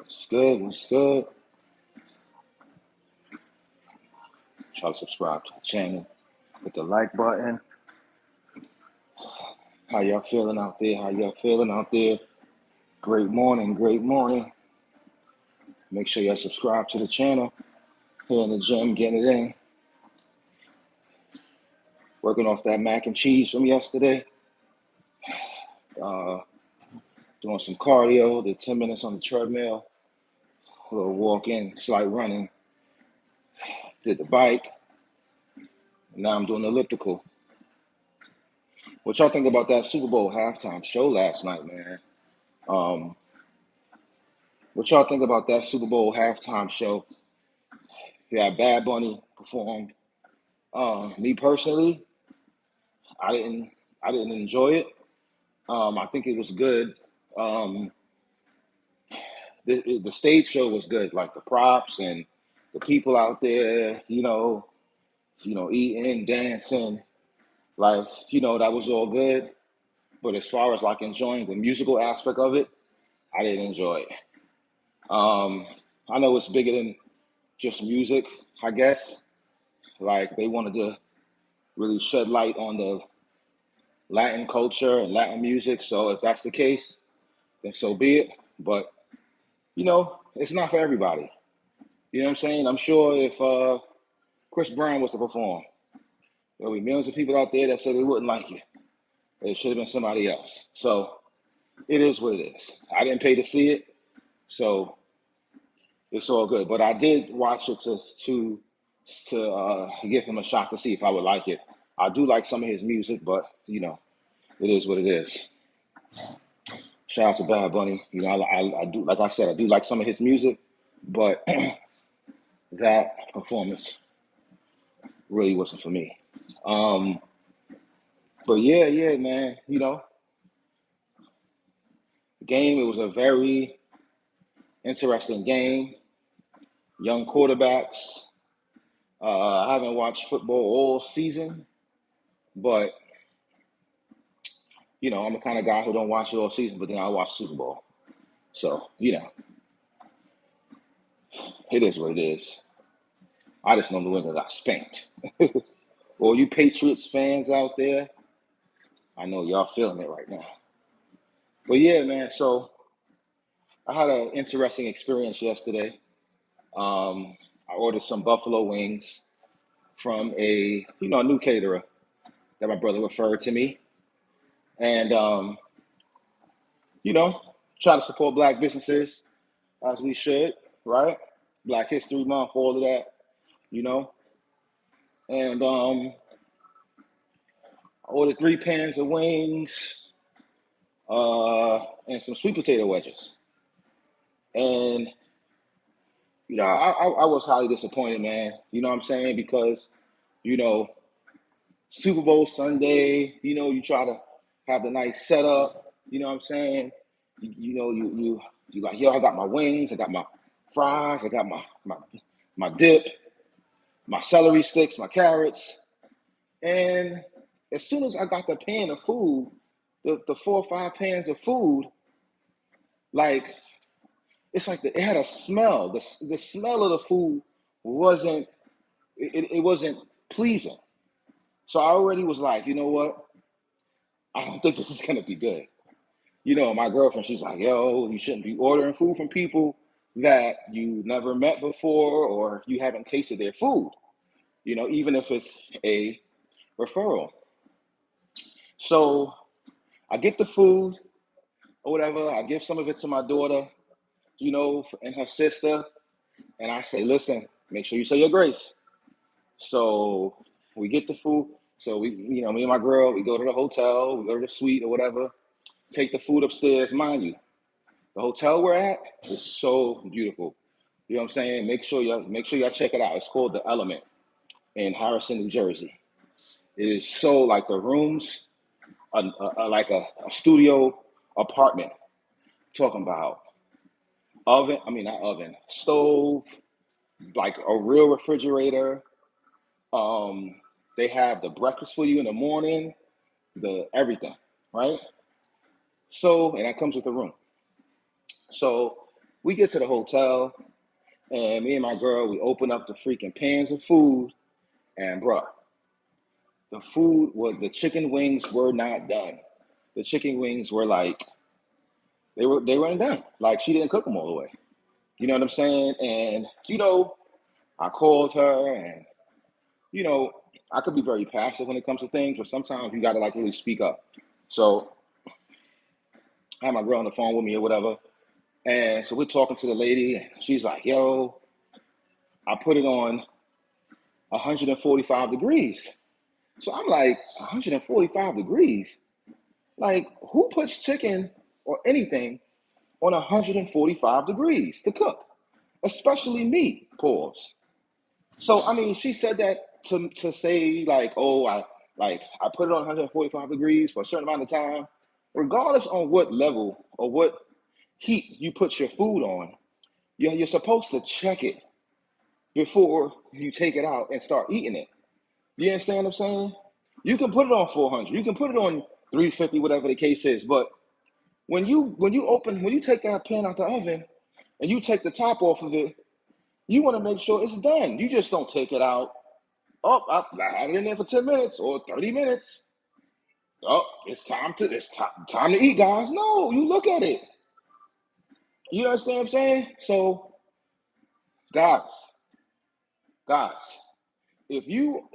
What's good? What's good? Try to subscribe to the channel. Hit the like button. How y'all feeling out there? How y'all feeling out there? Great morning, great morning. Make sure y'all subscribe to the channel. Here in the gym, getting it in. Working off that mac and cheese from yesterday. Doing some cardio, did 10 minutes on the treadmill. A little walking, slight running. Did the bike. Now I'm doing elliptical. What y'all think about that Super Bowl halftime show last night, man? What y'all think about that Super Bowl halftime show? Yeah, Bad Bunny performed. Me personally, I didn't enjoy it. I think it was good. Um, the stage show was good, like the props and the people out there, eating, dancing, that was all good. But as far as like enjoying the musical aspect of it, I didn't enjoy it. I know it's bigger than just music, I guess. Like they wanted to really shed light on the Latin culture and Latin music. So if that's the case, then so be it. But it's not for everybody. You know what I'm saying? I'm sure if Chris Brown was to perform, there'll be millions of people out there that say they wouldn't like it. It should have been somebody else. So it is what it is. I didn't pay to see it, so it's all good. But I did watch it to give him a shot to see if I would like it. I do like some of his music, but it is what it is. Shout out to Bad Bunny. I do, like I said, I do like some of his music, but that performance really wasn't for me. But yeah, man. Game. It was a very interesting game. Young quarterbacks. I haven't watched football all season, but I'm the kind of guy who don't watch it all season, but then I watch Super Bowl. So it is what it is. I just know New England got spanked. All you Patriots fans out there, I know y'all feeling it right now. But yeah, man, so I had an interesting experience yesterday. I ordered some buffalo wings from a new caterer that my brother referred to me. And, try to support Black businesses as we should, right? Black History Month, all of that, you know. And I ordered 3 pans of wings and some sweet potato wedges. And, I was highly disappointed, man. You know what I'm saying? Because, you know, Super Bowl Sunday, you try to have the nice setup, you know what I'm saying? You like, yo, I got my wings, I got my fries, I got my dip, my celery sticks, my carrots. And as soon as I got the pan of food, the 4 or 5 pans of food, like it's like it had a smell. The smell of the food wasn't it wasn't pleasing. So I already was like, you know what? I don't think this is gonna be good. My girlfriend, she's like, yo, you shouldn't be ordering food from people that you never met before or you haven't tasted their food, even if it's a referral. So I get the food or whatever. I give some of it to my daughter, and her sister. And I say, listen, make sure you say your grace. So we get the food. So me and my girl, we go to the hotel, we go to the suite or whatever, take the food upstairs. Mind you, the hotel we're at is so beautiful. You know what I'm saying? Make sure y'all check it out. It's called The Element in Harrison, New Jersey. It is so like the rooms are like a studio apartment. Talking about oven, I mean not oven, stove, like a real refrigerator. They have the breakfast for you in the morning, the everything, right? So, and that comes with the room. So We get to the hotel, and me and my girl, we open up the freaking pans of food, and bruh, the chicken wings were not done. The chicken wings were like, they weren't done. Like, she didn't cook them all the way. You know what I'm saying? And, I called her, and, you know, I could be very passive when it comes to things, but sometimes you got to like really speak up. So I had my girl on the phone with me or whatever. And so we're talking to the lady, and she's like, yo, I put it on 145 degrees. So I'm like, 145 degrees? Like, who puts chicken or anything on 145 degrees to cook? Especially meat, pause. So, I mean, she said that to say, like, oh, I put it on 145 degrees for a certain amount of time. Regardless on what level or what heat you put your food on, you're supposed to check it before you take it out and start eating it. You understand what I'm saying? You can put it on 400, you can put it on 350, whatever the case is. But when you take that pan out the oven and you take the top off of it, you want to make sure it's done. You just don't take it out. Oh, I had it in there for 10 minutes or 30 minutes. Oh, time to eat, guys. No, you look at it. You understand what I'm saying? So, guys, guys, if you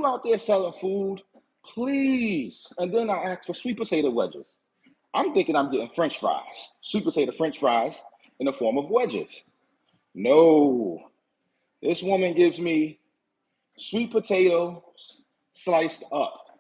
out there selling food, please. And then I ask for sweet potato wedges. I'm thinking I'm getting French fries, sweet potato French fries in the form of wedges. No, this woman gives me sweet potatoes sliced up,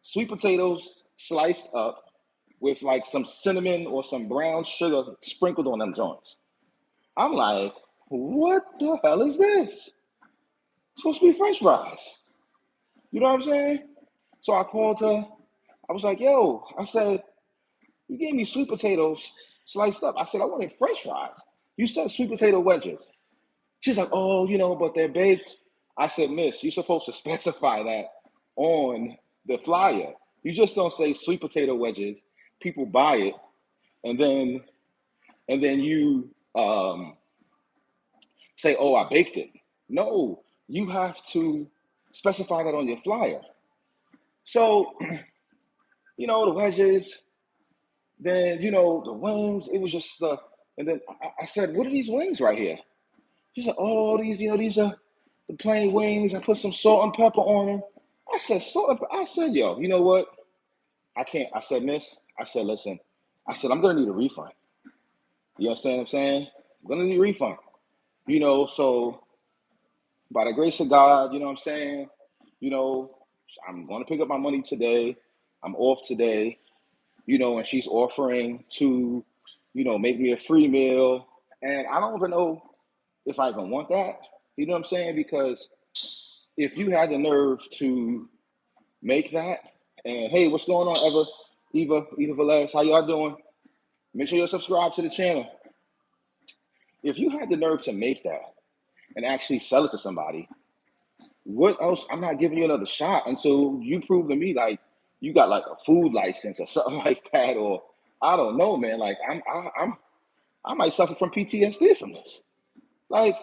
sweet potatoes sliced up with like some cinnamon or some brown sugar sprinkled on them joints. I'm like, what the hell is this? It's supposed to be French fries. You know what I'm saying? So I called her. I was like, yo, I said, you gave me sweet potatoes sliced up. I said, I wanted French fries. You said sweet potato wedges. She's like, oh, but they're baked. I said, miss, you're supposed to specify that on the flyer. You just don't say sweet potato wedges. People buy it, and then you say, oh, I baked it. No, you have to specify that on your flyer. So, the wedges, then, the wings, it was just and then I said, what are these wings right here? She said, oh, these are the plain wings. I put some salt and pepper on them. I said, I said, yo, you know what? I can't. I said, miss, I said, listen, I said, I'm going to need a refund. You understand what I'm saying? I'm going to need a refund. So by the grace of God, you know what I'm saying? You know, I'm going to pick up my money today. I'm off today, and she's offering to, make me a free meal. And I don't even know if I even want that. You know what I'm saying? Because if you had the nerve to make that, and hey, what's going on, Eva Velez, how y'all doing? Make sure you're subscribed to the channel. If you had the nerve to make that and actually sell it to somebody, what else? I'm not giving you another shot until you prove to me like you got like a food license or something like that, or I don't know, man. Like I might suffer from PTSD from this. Like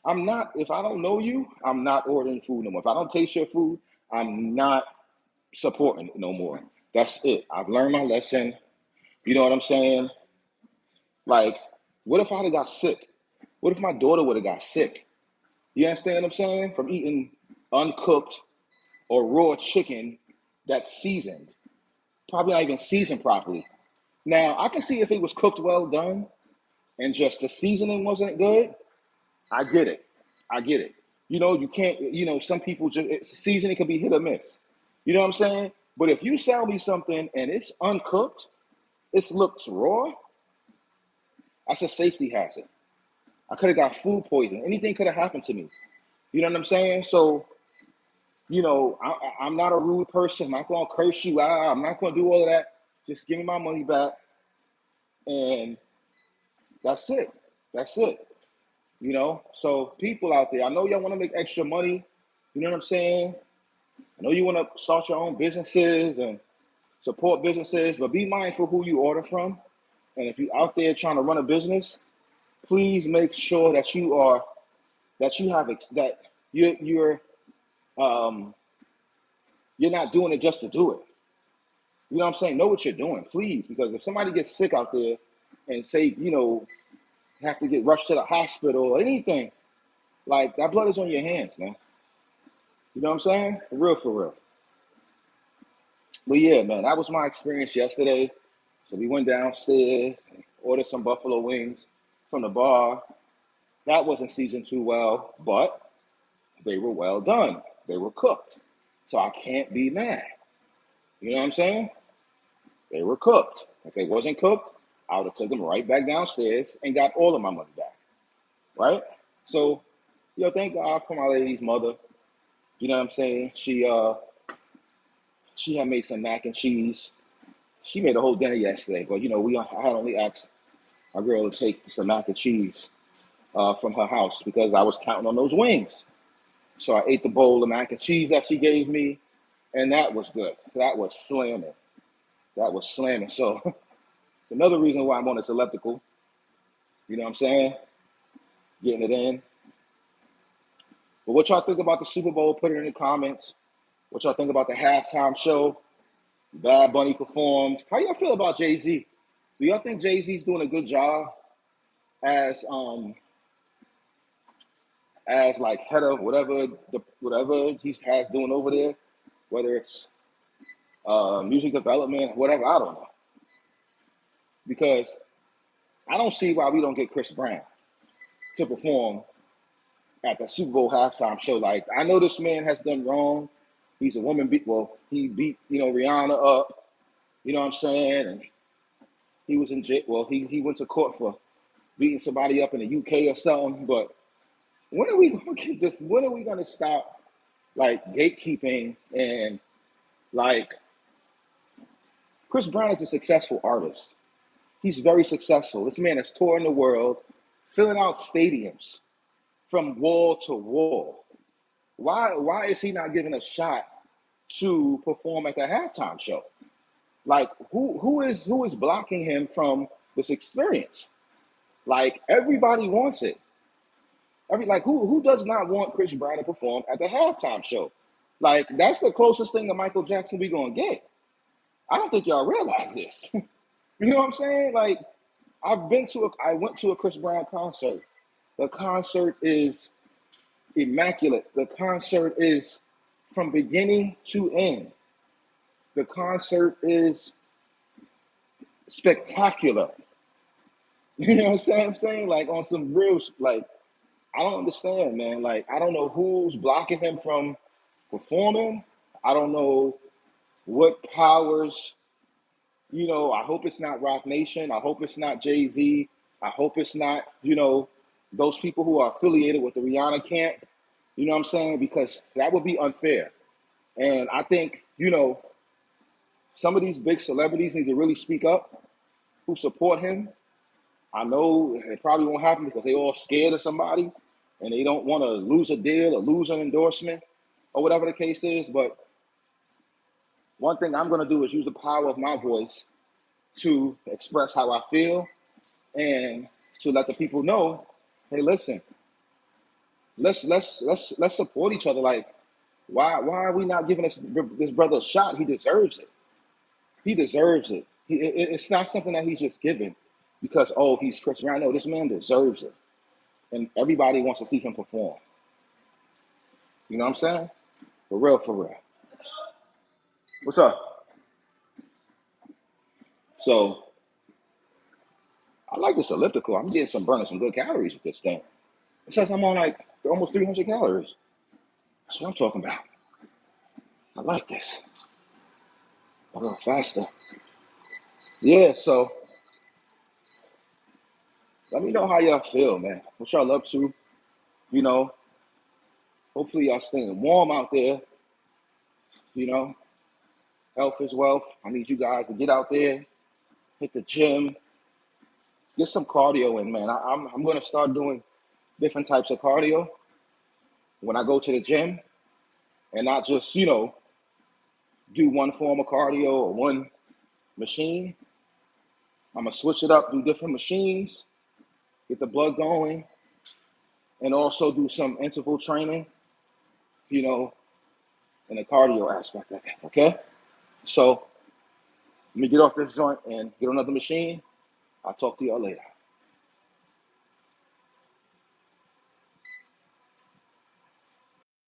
I'm not. If I don't know you, I'm not ordering food no more. If I don't taste your food, I'm not supporting it no more. That's it. I've learned my lesson. You know what I'm saying? Like, what if I'd have got sick? What if my daughter would have got sick? You understand what I'm saying? From eating uncooked or raw chicken that's seasoned. Probably not even seasoned properly. Now, I can see if it was cooked well done and just the seasoning wasn't good. I get it. I get it. You can't, some people seasoning can be hit or miss. You know what I'm saying? But if you sell me something and it's uncooked, it looks raw, that's a safety hazard. I could have got food poisoning. Anything could have happened to me. You know what I'm saying? So, I'm not a rude person. I'm not going to curse you out. I'm not going to do all of that. Just give me my money back. And that's it. That's it. So people out there, I know y'all want to make extra money. You know what I'm saying? I know you want to start your own businesses and support businesses, but be mindful who you order from And if you're out there trying to run a business, please make sure that that you're um, you're not doing it just to do it. You know what I'm saying? Know what you're doing, please, because if somebody gets sick out there and say, have to get rushed to the hospital or anything, like that blood is on your hands, man. You know what I'm saying? For real, for real. But yeah, man, that was my experience yesterday. So we went downstairs, ordered some buffalo wings from the bar. That wasn't seasoned too well, but they were well done. They were cooked. So I can't be mad. You know what I'm saying? They were cooked. If they wasn't cooked, I would have taken them right back downstairs and got all of my money back. Right? So, thank God for my lady's mother. You know what I'm saying? She had made some mac and cheese. She made a whole dinner yesterday, but I had only asked my girl to take some mac and cheese from her house because I was counting on those wings. So I ate the bowl of mac and cheese that she gave me, and that was good. That was slamming. That was slamming. So it's another reason why I'm on this elliptical. You know what I'm saying? Getting it in. But what y'all think about the Super Bowl? Put it in the comments. What y'all think about the halftime show? Bad Bunny performed. How y'all feel about Jay-Z? Do y'all think Jay-Z's doing a good job as like head of whatever he has doing over there, whether it's music development, whatever, I don't know. Because I don't see why we don't get Chris Brown to perform at the Super Bowl halftime show. Like, I know this man has done wrong. He's a woman he beat, Rihanna up, you know what I'm saying? And he was in jail. Well, he went to court for beating somebody up in the UK or something. But when are we going to get this? When are we going to stop, like, gatekeeping and, like, Chris Brown is a successful artist. He's very successful. This man is touring the world, filling out stadiums from wall to wall. Why is he not given a shot to perform at the halftime show? Like, who is blocking him from this experience? Like, everybody wants it. Who does not want Chris Brown to perform at the halftime show? Like, that's the closest thing to Michael Jackson we gonna get. I don't think y'all realize this. You know what I'm saying? Like, I went to a Chris Brown concert. The concert is immaculate. The concert is from beginning to end. The concert is spectacular. You know what I'm saying? Like, on some real, like, I don't understand, man. Like, I don't know who's blocking him from performing. I don't know what powers, I hope it's not Roc Nation. I hope it's not Jay-Z. I hope it's not, those people who are affiliated with the Rihanna camp. You know what I'm saying? Because that would be unfair. And I think, some of these big celebrities need to really speak up who support him. I know it probably won't happen because they all scared of somebody and they don't want to lose a deal or lose an endorsement or whatever the case is. But one thing I'm going to do is use the power of my voice to express how I feel and to let the people know, hey, listen, let's support each other. Like, why are we not giving this brother a shot? He deserves it. He deserves it. It's not something that he's just given because, he's Chris Brown. No, this man deserves it. And everybody wants to see him perform. You know what I'm saying? For real, for real. What's up? So, I like this elliptical. I'm getting burning some good calories with this thing. It says I'm on like almost 300 calories. That's what I'm talking about. I like this. A little faster. Yeah, so let me know how y'all feel, man. What y'all up to? Hopefully y'all staying warm out there. Health is wealth. I need you guys to get out there, hit the gym, get some cardio in, man. I'm going to start doing different types of cardio when I go to the gym and not just, do one form of cardio or one machine. I'm gonna switch it up, do different machines, get the blood going, and also do some interval training, you know, in the cardio aspect of it. Okay. So let me get off this joint and get on another machine. I'll talk to y'all later.